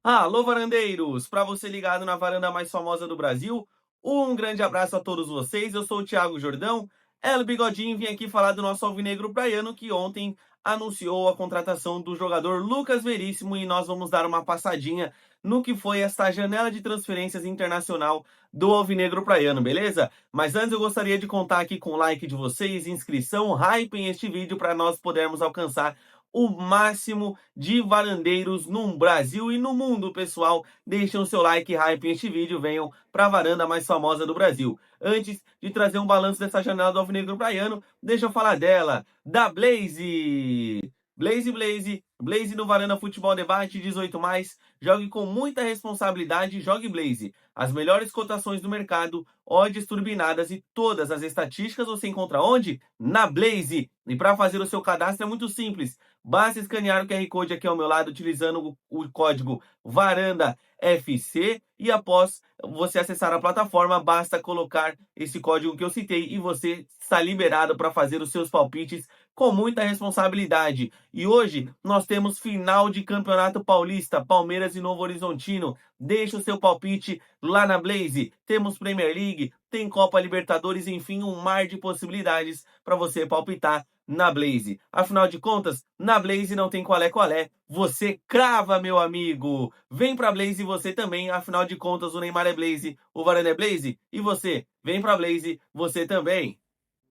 Alô, varandeiros! Para você ligado na varanda mais famosa do Brasil, um grande abraço a todos vocês. Eu sou o Thiago Jordão, El Bigodinho, vim aqui falar do nosso alvinegro praiano que ontem anunciou a contratação do jogador Lucas Veríssimo e nós vamos dar uma passadinha no que foi esta janela de transferências internacional do alvinegro praiano, beleza? Mas antes eu gostaria de contar aqui com o like de vocês, inscrição, hype em este vídeo para nós podermos alcançar o máximo de varandeiros no Brasil e no mundo, pessoal. Deixem o seu like e hype neste vídeo, venham para a varanda mais famosa do Brasil. Antes de trazer um balanço dessa janela do alvinegro praiano, deixa eu falar dela, da Blaze. Blaze no Varanda Futebol Debate 18+, jogue com muita responsabilidade, jogue Blaze. As melhores cotações do mercado, odds turbinadas e todas as estatísticas você encontra onde? Na Blaze. E para fazer o seu cadastro é muito simples. Basta escanear o QR Code aqui ao meu lado utilizando o código VARANDAFC e após você acessar a plataforma, basta colocar esse código que eu citei e você está liberado para fazer os seus palpites com muita responsabilidade. E hoje nós temos final de Campeonato Paulista, Palmeiras e Novo Horizontino. Deixe o seu palpite lá na Blaze. Temos Premier League, tem Copa Libertadores, enfim, um mar de possibilidades para você palpitar na Blaze. Afinal de contas, na Blaze não tem qual é, você crava, meu amigo. Vem pra Blaze você também, afinal de contas o Neymar é Blaze, o Varane é Blaze, e você, vem pra Blaze você também.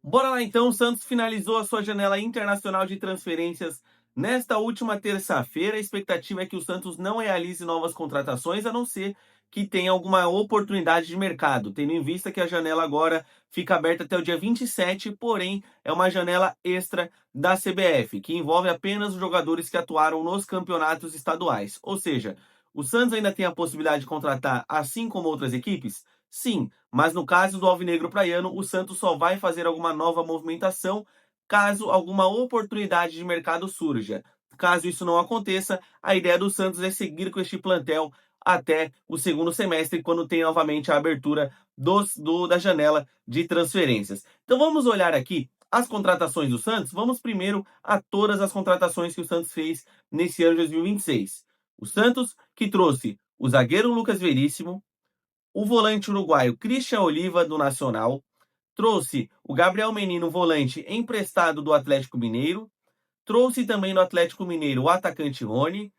Bora lá então, o Santos finalizou a sua janela internacional de transferências nesta última terça-feira. A expectativa é que o Santos não realize novas contratações, a não ser que tenha alguma oportunidade de mercado, tendo em vista que a janela agora fica aberta até o dia 27, porém é uma janela extra da CBF, que envolve apenas os jogadores que atuaram nos campeonatos estaduais. Ou seja, o Santos ainda tem a possibilidade de contratar, assim como outras equipes? Sim, mas no caso do Alvinegro Praiano, o Santos só vai fazer alguma nova movimentação caso alguma oportunidade de mercado surja. Caso isso não aconteça, a ideia do Santos é seguir com este plantel até o segundo semestre, quando tem novamente a abertura da janela de transferências. Então vamos olhar aqui as contratações do Santos. Vamos primeiro a todas as contratações que o Santos fez nesse ano de 2026. O Santos que trouxe o zagueiro Lucas Veríssimo, o volante uruguaio Christian Oliva, do Nacional, trouxe o Gabriel Menino, volante emprestado do Atlético Mineiro, trouxe também do Atlético Mineiro o atacante Rony,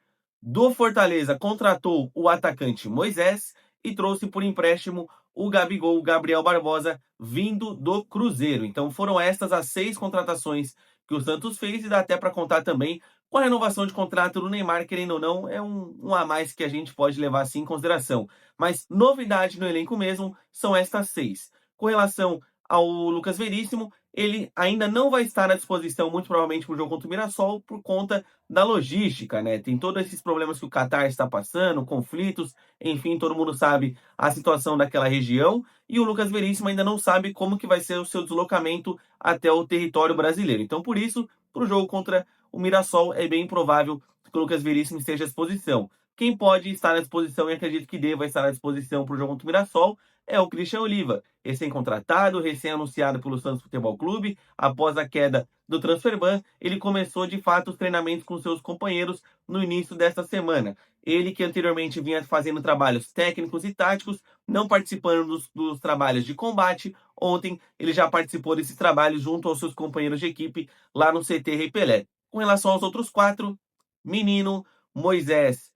do Fortaleza contratou o atacante Moisés e trouxe por empréstimo o Gabigol, o Gabriel Barbosa, vindo do Cruzeiro. Então foram estas as 6 contratações que o Santos fez e dá até para contar também com a renovação de contrato do Neymar, querendo ou não, é um a mais que a gente pode levar assim em consideração. Mas novidade no elenco mesmo são estas 6. Com relação ao Lucas Veríssimo, ele ainda não vai estar à disposição, muito provavelmente, para o jogo contra o Mirassol, por conta da logística, né? Tem todos esses problemas que o Catar está passando, conflitos, enfim, todo mundo sabe a situação daquela região, e o Lucas Veríssimo ainda não sabe como que vai ser o seu deslocamento até o território brasileiro. Então, por isso, para o jogo contra o Mirassol, é bem provável que o Lucas Veríssimo esteja à disposição. Quem pode estar à disposição, e acredito que deva estar à disposição para o jogo contra o Mirassol, é o Christian Oliva, recém-contratado, recém-anunciado pelo Santos Futebol Clube. Após a queda do Transferban, ele começou de fato os treinamentos com seus companheiros no início desta semana. Ele que anteriormente vinha fazendo trabalhos técnicos e táticos, não participando dos trabalhos de combate. Ontem ele já participou desses trabalhos junto aos seus companheiros de equipe lá no CT Rei Pelé. Com relação aos outros 4, Menino, Moisés,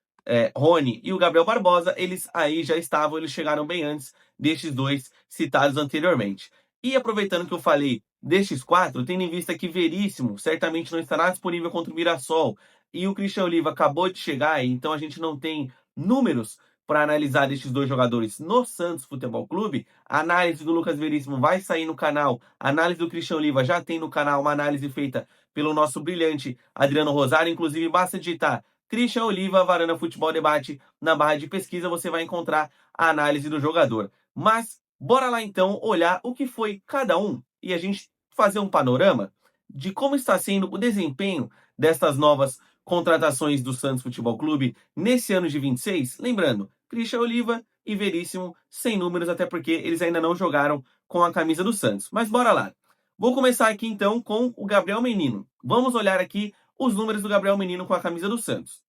Rony e o Gabriel Barbosa, eles aí já estavam, eles chegaram bem antes destes 2 citados anteriormente. E aproveitando que eu falei destes 4, tendo em vista que Veríssimo certamente não estará disponível contra o Mirassol e o Christian Oliva acabou de chegar, então a gente não tem números para analisar destes 2 jogadores no Santos Futebol Clube. A análise do Lucas Veríssimo vai sair no canal, a análise do Christian Oliva já tem no canal, uma análise feita pelo nosso brilhante Adriano Rosário. Inclusive, basta digitar Christian Oliva, Varanda Futebol Debate, na barra de pesquisa você vai encontrar a análise do jogador. Mas bora lá então olhar o que foi cada um e a gente fazer um panorama de como está sendo o desempenho destas novas contratações do Santos Futebol Clube nesse ano de 26. Lembrando, Christian Oliva e Veríssimo sem números, até porque eles ainda não jogaram com a camisa do Santos. Mas bora lá. Vou começar aqui então com o Gabriel Menino. Vamos olhar aqui os números do Gabriel Menino com a camisa do Santos.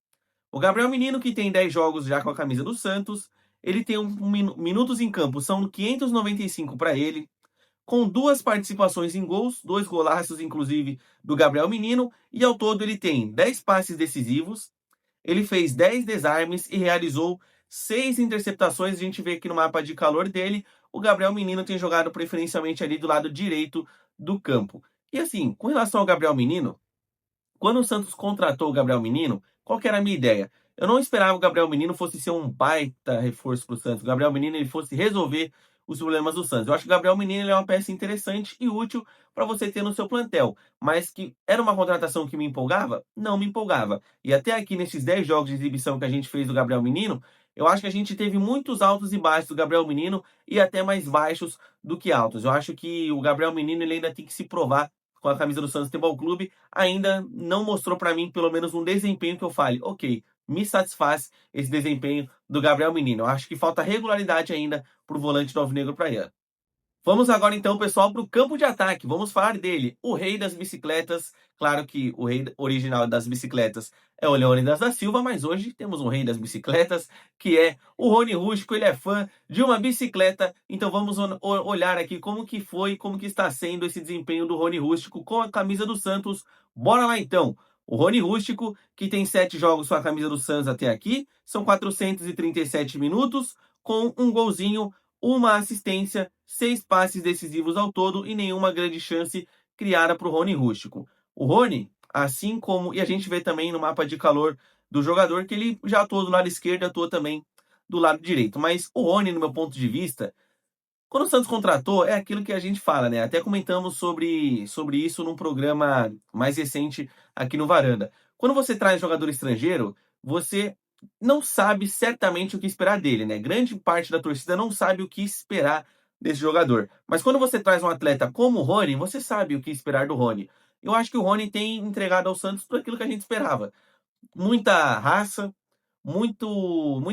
O Gabriel Menino, que tem 10 jogos já com a camisa do Santos, ele tem minutos em campo, são 595 para ele, com 2 participações em gols, 2 golaços, inclusive, do Gabriel Menino, e ao todo ele tem 10 passes decisivos, ele fez 10 desarmes e realizou 6 interceptações. A gente vê aqui no mapa de calor dele, o Gabriel Menino tem jogado preferencialmente ali do lado direito do campo. E assim, com relação ao Gabriel Menino, quando o Santos contratou o Gabriel Menino, qual que era a minha ideia? Eu não esperava que o Gabriel Menino fosse ser um baita reforço para o Santos. O Gabriel Menino ele fosse resolver os problemas do Santos. Eu acho que o Gabriel Menino ele é uma peça interessante e útil para você ter no seu plantel. Mas que era uma contratação que me empolgava? Não me empolgava. E até aqui nesses 10 jogos de exibição que a gente fez do Gabriel Menino, eu acho que a gente teve muitos altos e baixos do Gabriel Menino e até mais baixos do que altos. Eu acho que o Gabriel Menino ele ainda tem que se provar com a camisa do Santos Futebol Clube, ainda não mostrou para mim pelo menos um desempenho que eu fale, ok, me satisfaz esse desempenho do Gabriel Menino. Eu acho que falta regularidade ainda para o volante do Alvinegro Praiano. Vamos agora então, pessoal, para o campo de ataque. Vamos falar dele, o rei das bicicletas. Claro que o rei original das bicicletas é o Leônidas da Silva, mas hoje temos um rei das bicicletas, que é o Rony Rústico. Ele é fã de uma bicicleta, então vamos olhar aqui como que foi, como que está sendo esse desempenho do Rony Rústico com a camisa do Santos. Bora lá então! O Rony Rústico, que tem 7 jogos com a camisa do Santos até aqui, são 437 minutos, com um golzinho, uma assistência, 6 passes decisivos ao todo e nenhuma grande chance criada para o Rony Rústico. O Rony, assim como, e a gente vê também no mapa de calor do jogador, que ele já atuou do lado esquerdo, atuou também do lado direito. Mas o Rony, no meu ponto de vista, quando o Santos contratou, é aquilo que a gente fala, né? Até comentamos sobre isso num programa mais recente aqui no Varanda. Quando você traz jogador estrangeiro, você não sabe certamente o que esperar dele, né? Grande parte da torcida não sabe o que esperar desse jogador. Mas quando você traz um atleta como o Rony, você sabe o que esperar do Rony. Eu acho que o Rony tem entregado ao Santos tudo aquilo que a gente esperava. Muita raça, muita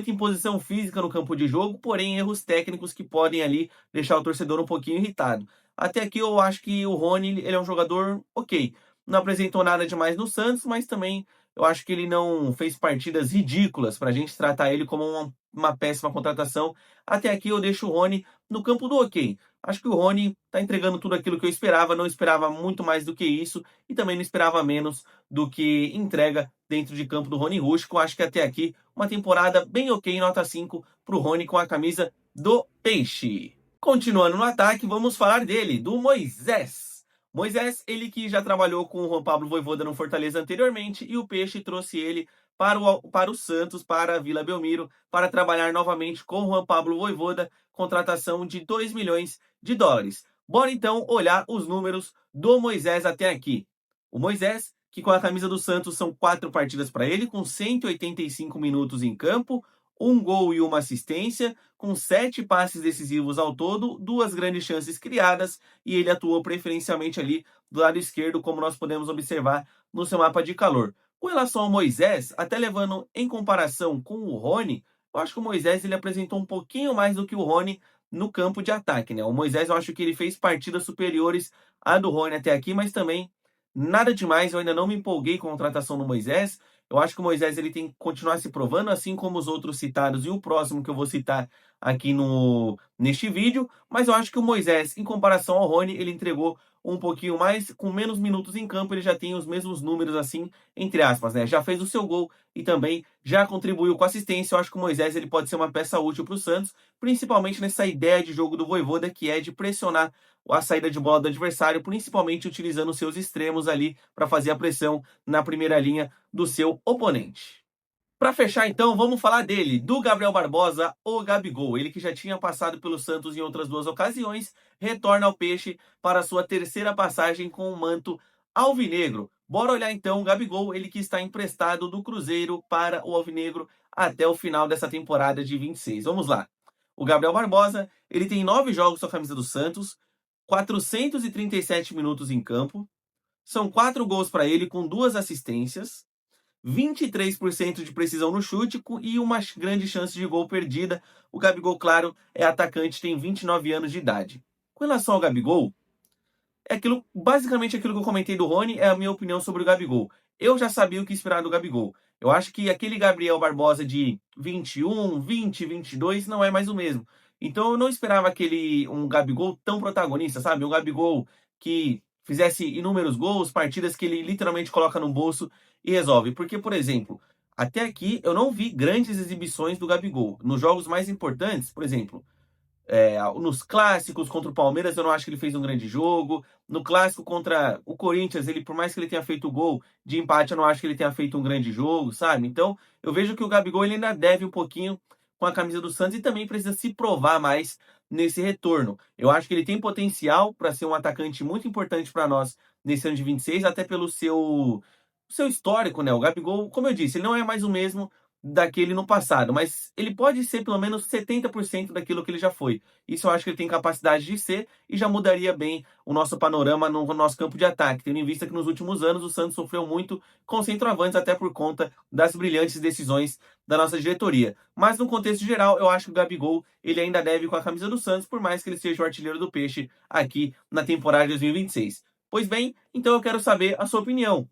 imposição física no campo de jogo, porém erros técnicos que podem ali deixar o torcedor um pouquinho irritado. Até aqui eu acho que o Rony ele é um jogador ok. Não apresentou nada demais no Santos, mas também eu acho que ele não fez partidas ridículas para a gente tratar ele como uma péssima contratação. Até aqui eu deixo o Rony no campo do ok. Acho que o Rony está entregando tudo aquilo que eu esperava, não esperava muito mais do que isso e também não esperava menos do que entrega dentro de campo do Rony Rústico. Acho que até aqui uma temporada bem ok, nota 5 para o Rony com a camisa do Peixe. Continuando no ataque, vamos falar dele, do Moisés. Moisés, ele que já trabalhou com o Juan Pablo Vojvoda no Fortaleza anteriormente e o Peixe trouxe ele para o Santos, para a Vila Belmiro, para trabalhar novamente com o Juan Pablo Vojvoda, contratação de 2 milhões de dólares. Bora então olhar os números do Moisés até aqui. O Moisés, que com a camisa do Santos são 4 partidas para ele, com 185 minutos em campo, 1 gol e 1 assistência, com 7 passes decisivos ao todo, 2 grandes chances criadas, e ele atuou preferencialmente ali do lado esquerdo, como nós podemos observar no seu mapa de calor. Com relação ao Moisés, até levando em comparação com o Rony, eu acho que o Moisés ele apresentou um pouquinho mais do que o Rony no campo de ataque, né? O Moisés eu acho que ele fez partidas superiores à do Rony até aqui, mas também nada demais. Eu ainda não me empolguei com a contratação do Moisés. Eu acho que o Moisés ele tem que continuar se provando, assim como os outros citados e o próximo que eu vou citar aqui neste vídeo. Mas eu acho que o Moisés, em comparação ao Rony, ele entregou um pouquinho mais, com menos minutos em campo, ele já tem os mesmos números, assim, entre aspas, né? Já fez o seu gol e também já contribuiu com assistência. Eu acho que o Moisés ele pode ser uma peça útil para o Santos, principalmente nessa ideia de jogo do Vojvoda, que é de pressionar a saída de bola do adversário, principalmente utilizando seus extremos ali para fazer a pressão na primeira linha do seu oponente. Para fechar, então, vamos falar dele, do Gabriel Barbosa, o Gabigol. Ele que já tinha passado pelo Santos em outras 2 ocasiões, retorna ao Peixe para sua terceira passagem com o manto alvinegro. Bora olhar então o Gabigol, ele que está emprestado do Cruzeiro para o alvinegro até o final dessa temporada de 26. Vamos lá. O Gabriel Barbosa, ele tem 9 jogos com a camisa do Santos, 437 minutos em campo, são 4 gols para ele com 2 assistências, 23% de precisão no chute e uma grande chance de gol perdida. O Gabigol, claro, é atacante, tem 29 anos de idade. Com relação ao Gabigol, basicamente aquilo que eu comentei do Rony é a minha opinião sobre o Gabigol. Eu já sabia o que esperar do Gabigol. Eu acho que aquele Gabriel Barbosa de 21, 20, 22 não é mais o mesmo. Então eu não esperava um Gabigol tão protagonista, sabe? Um Gabigol que fizesse inúmeros gols, partidas que ele literalmente coloca no bolso e resolve. Porque, por exemplo, até aqui eu não vi grandes exibições do Gabigol. Nos jogos mais importantes, por exemplo, nos clássicos contra o Palmeiras, eu não acho que ele fez um grande jogo. No clássico contra o Corinthians, ele, por mais que ele tenha feito o gol de empate, eu não acho que ele tenha feito um grande jogo, sabe? Então, eu vejo que o Gabigol ele ainda deve um pouquinho com a camisa do Santos e também precisa se provar mais nesse retorno. Eu acho que ele tem potencial para ser um atacante muito importante para nós nesse ano de 26, até pelo seu histórico, né? O Gabigol, como eu disse, ele não é mais o mesmo daquele no passado, mas ele pode ser pelo menos 70% daquilo que ele já foi. Isso eu acho que ele tem capacidade de ser e já mudaria bem o nosso panorama no nosso campo de ataque, tendo em vista que nos últimos anos o Santos sofreu muito com centroavantes, até por conta das brilhantes decisões da nossa diretoria. Mas no contexto geral, eu acho que o Gabigol ele ainda deve com a camisa do Santos, por mais que ele seja o artilheiro do Peixe aqui na temporada de 2026. Pois bem, então eu quero saber a sua opinião.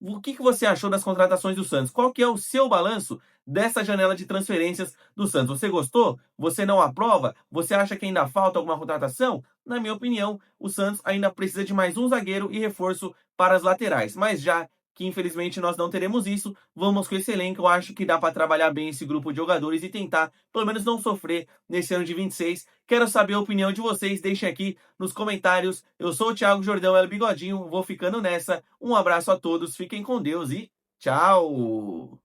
O que você achou das contratações do Santos? Qual que é o seu balanço dessa janela de transferências do Santos? Você gostou? Você não aprova? Você acha que ainda falta alguma contratação? Na minha opinião, o Santos ainda precisa de mais um zagueiro e reforço para as laterais. Mas já que infelizmente nós não teremos isso, vamos com esse elenco. Eu acho que dá para trabalhar bem esse grupo de jogadores e tentar, pelo menos, não sofrer nesse ano de 26. Quero saber a opinião de vocês, deixem aqui nos comentários. Eu sou o Thiago Jordão, El Bigodinho, vou ficando nessa. Um abraço a todos, fiquem com Deus e tchau!